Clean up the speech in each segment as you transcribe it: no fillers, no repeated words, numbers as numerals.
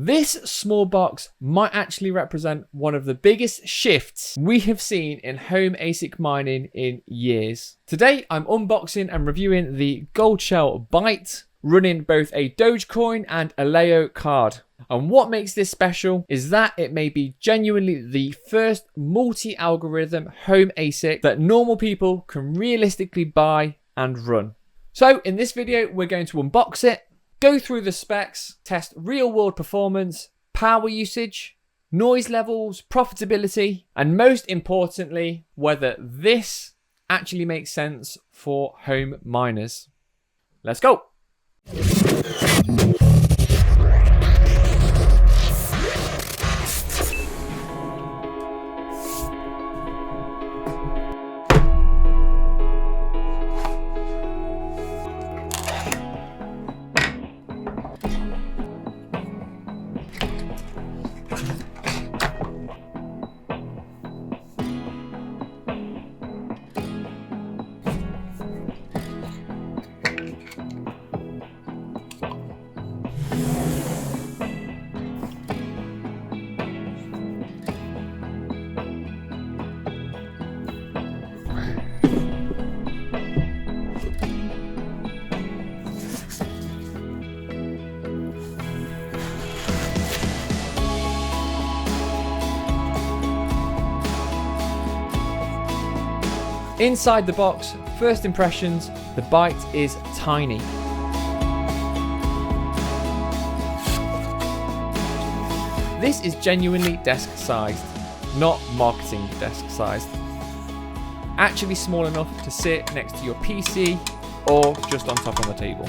This small box might actually represent one of the biggest shifts we have seen in home ASIC mining in years. Today, I'm unboxing and reviewing the Goldshell Byte, running both a Dogecoin and Aleo card. And what makes this special is that it may be genuinely the first multi-algorithm home ASIC that normal people can realistically buy and run. So in this video, we're going to unbox it, go through the specs, test real-world performance, power usage, noise levels, profitability, and most importantly, whether this actually makes sense for home miners. Let's go. Inside the box, first impressions, the Byte is tiny. This is genuinely desk sized, not marketing desk sized. Actually small enough to sit next to your PC or just on top of the table.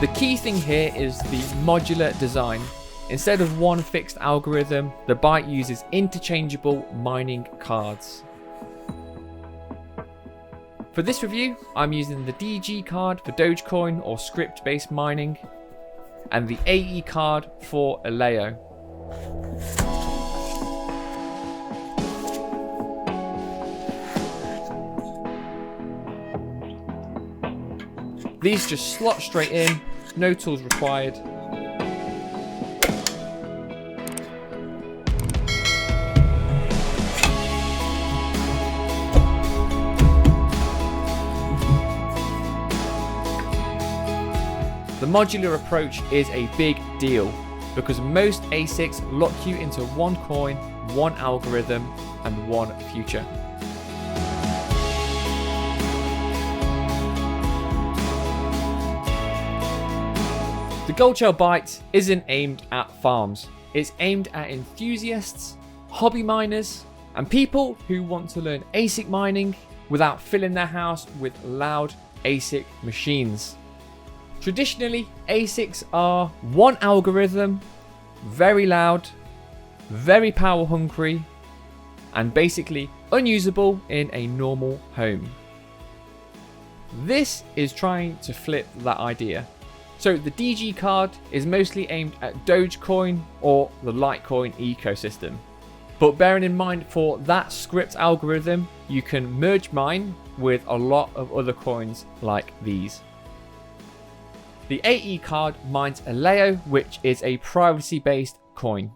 The key thing here is the modular design. Instead of one fixed algorithm, the Byte uses interchangeable mining cards. For this review, I'm using the DG card for Dogecoin or script-based mining, and the AE card for Aleo. These just slot straight in, no tools required. The modular approach is a big deal because most ASICs lock you into one coin, one algorithm, and one future. The Goldshell Byte isn't aimed at farms. It's aimed at enthusiasts, hobby miners, and people who want to learn ASIC mining without filling their house with loud ASIC machines. Traditionally, ASICs are one algorithm, very loud, very power hungry, and basically unusable in a normal home. This is trying to flip that idea. So the DG card is mostly aimed at Dogecoin or the Litecoin ecosystem. But bearing in mind for that script algorithm, you can merge mine with a lot of other coins like these. The AE card mines Aleo, which is a privacy-based coin.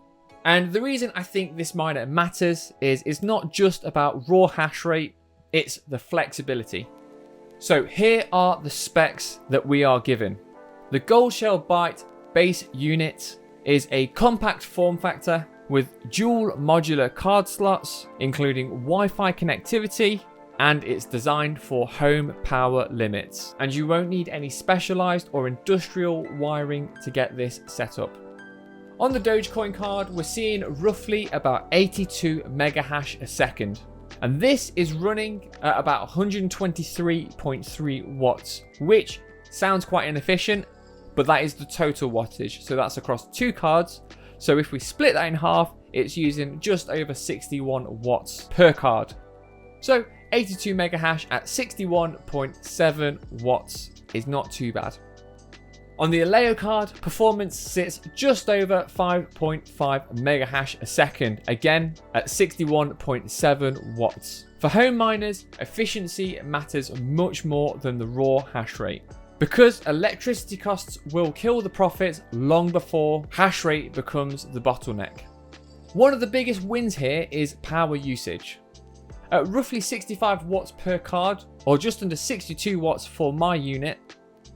And the reason I think this miner matters is it's not just about raw hash rate, it's the flexibility. So here are the specs that we are given. The Goldshell Byte base unit is a compact form factor with dual modular card slots, including Wi-Fi connectivity, and it's designed for home power limits. And you won't need any specialized or industrial wiring to get this set up. On the Dogecoin card, we're seeing roughly about 82 mega hash a second. And this is running at about 123.3 watts, which sounds quite inefficient, but that is the total wattage. So that's across two cards. So if we split that in half, it's using just over 61 watts per card. So 82 mega hash at 61.7 watts is not too bad. On the Aleo card, performance sits just over 5.5 mega hash a second, again at 61.7 watts. For home miners, efficiency matters much more than the raw hash rate, because electricity costs will kill the profits long before hash rate becomes the bottleneck. One of the biggest wins here is power usage. At roughly 65 watts per card, or just under 62 watts for my unit,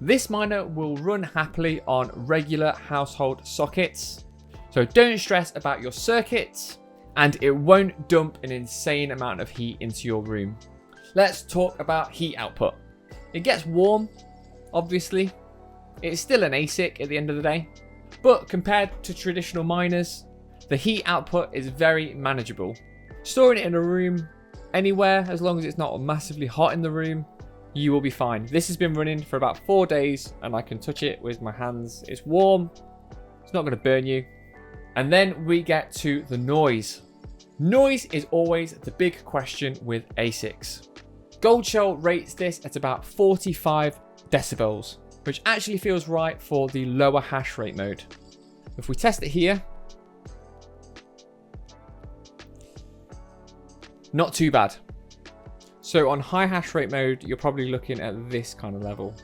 this miner will run happily on regular household sockets. So don't stress about your circuits, and it won't dump an insane amount of heat into your room. Let's talk about heat output. It gets warm, obviously. It's still an ASIC at the end of the day, but compared to traditional miners, the heat output is very manageable. Storing it in a room, anywhere, as long as it's not massively hot in the room, you will be fine. This has been running for about 4 days and I can touch it with my hands. It's warm, it's not going to burn you. And then we get to the noise. Noise is always the big question with ASICs. Goldshell rates this at about 45 decibels, which actually feels right for the lower hash rate mode. If we test it here, not too bad. So on high hash rate mode, you're probably looking at this kind of level.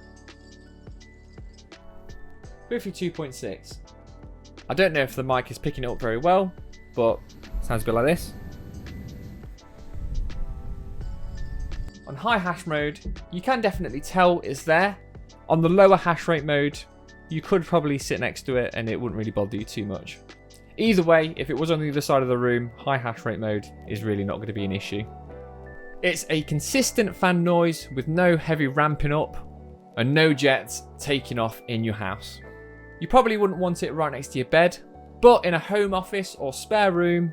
52.6. I don't know if the mic is picking it up very well, but it sounds a bit like this. On high hash mode, you can definitely tell it's there. On the lower hash rate mode, you could probably sit next to it and it wouldn't really bother you too much. Either way, if it was on the other side of the room, high hash rate mode is really not going to be an issue. It's a consistent fan noise with no heavy ramping up and no jets taking off in your house. You probably wouldn't want it right next to your bed, but in a home office or spare room,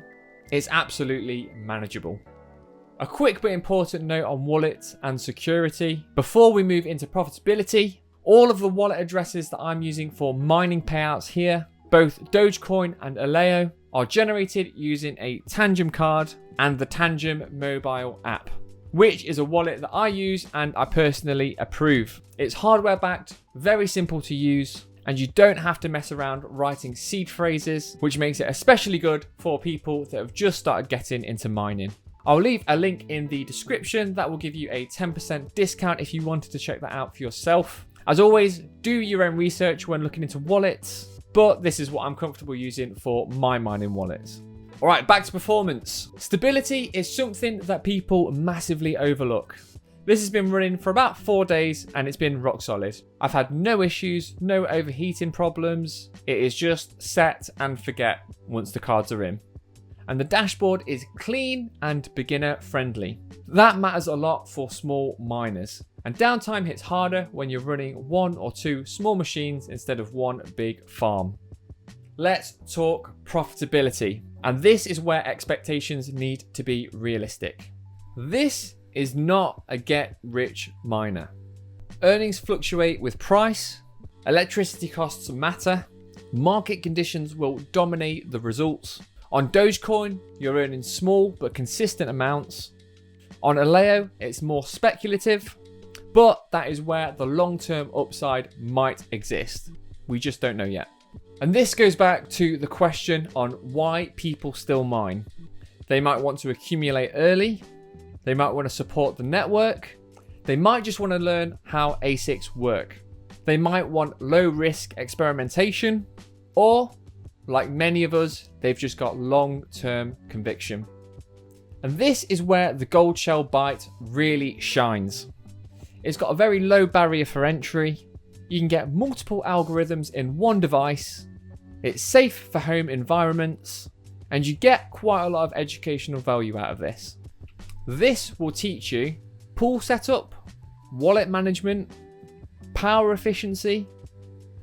it's absolutely manageable. A quick but important note on wallets and security. Before we move into profitability, all of the wallet addresses that I'm using for mining payouts here, both Dogecoin and Aleo, are generated using a Tangem card and the Tangem mobile app, which is a wallet that I use and I personally approve. It's hardware backed, very simple to use, and you don't have to mess around writing seed phrases, which makes it especially good for people that have just started getting into mining. I'll leave a link in the description that will give you a 10% discount if you wanted to check that out for yourself. As always, do your own research when looking into wallets, but this is what I'm comfortable using for my mining wallets. All right, back to performance. Stability is something that people massively overlook. This has been running for about 4 days and it's been rock solid. I've had no issues, no overheating problems. It is just set and forget once the cards are in. And the dashboard is clean and beginner friendly. That matters a lot for small miners. And downtime hits harder when you're running 1 or 2 small machines instead of one big farm. Let's talk profitability. And this is where expectations need to be realistic. This is not a get-rich miner. Earnings fluctuate with price, electricity costs matter, market conditions will dominate the results. On Dogecoin, you're earning small but consistent amounts. On Aleo, it's more speculative, but that is where the long-term upside might exist. We just don't know yet. And this goes back to the question on why people still mine. They might want to accumulate early. They might want to support the network. They might just want to learn how ASICs work. They might want low risk experimentation, or like many of us, they've just got long-term conviction. And this is where the Goldshell Byte really shines. It's got a very low barrier for entry. You can get multiple algorithms in one device. It's safe for home environments, and you get quite a lot of educational value out of this. This will teach you pool setup, wallet management, power efficiency,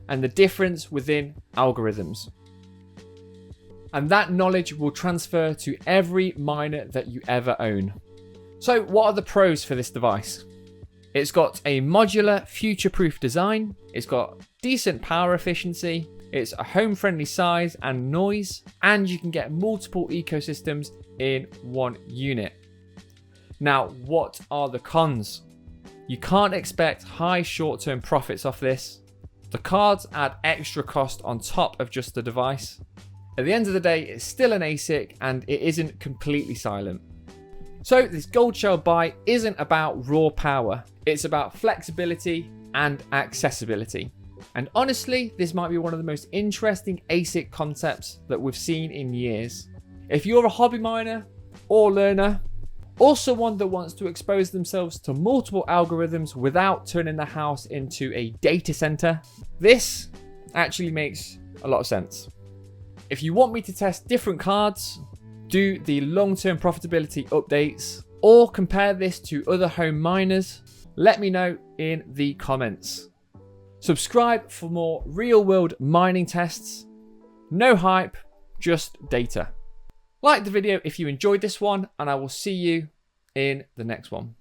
and the difference within algorithms. And that knowledge will transfer to every miner that you ever own. So what are the pros for this device? It's got a modular, future-proof design. It's got decent power efficiency. It's a home-friendly size and noise. And you can get multiple ecosystems in one unit. Now, what are the cons? You can't expect high short-term profits off this. The cards add extra cost on top of just the device. At the end of the day, it's still an ASIC and it isn't completely silent. So this Goldshell Byte isn't about raw power, it's about flexibility and accessibility. And honestly, this might be one of the most interesting ASIC concepts that we've seen in years. If you're a hobby miner or learner, or someone that wants to expose themselves to multiple algorithms without turning the house into a data center, this actually makes a lot of sense. If you want me to test different cards, do the long-term profitability updates, or compare this to other home miners, let me know in the comments. Subscribe for more real-world mining tests. No hype, just data. Like the video if you enjoyed this one, and I will see you in the next one.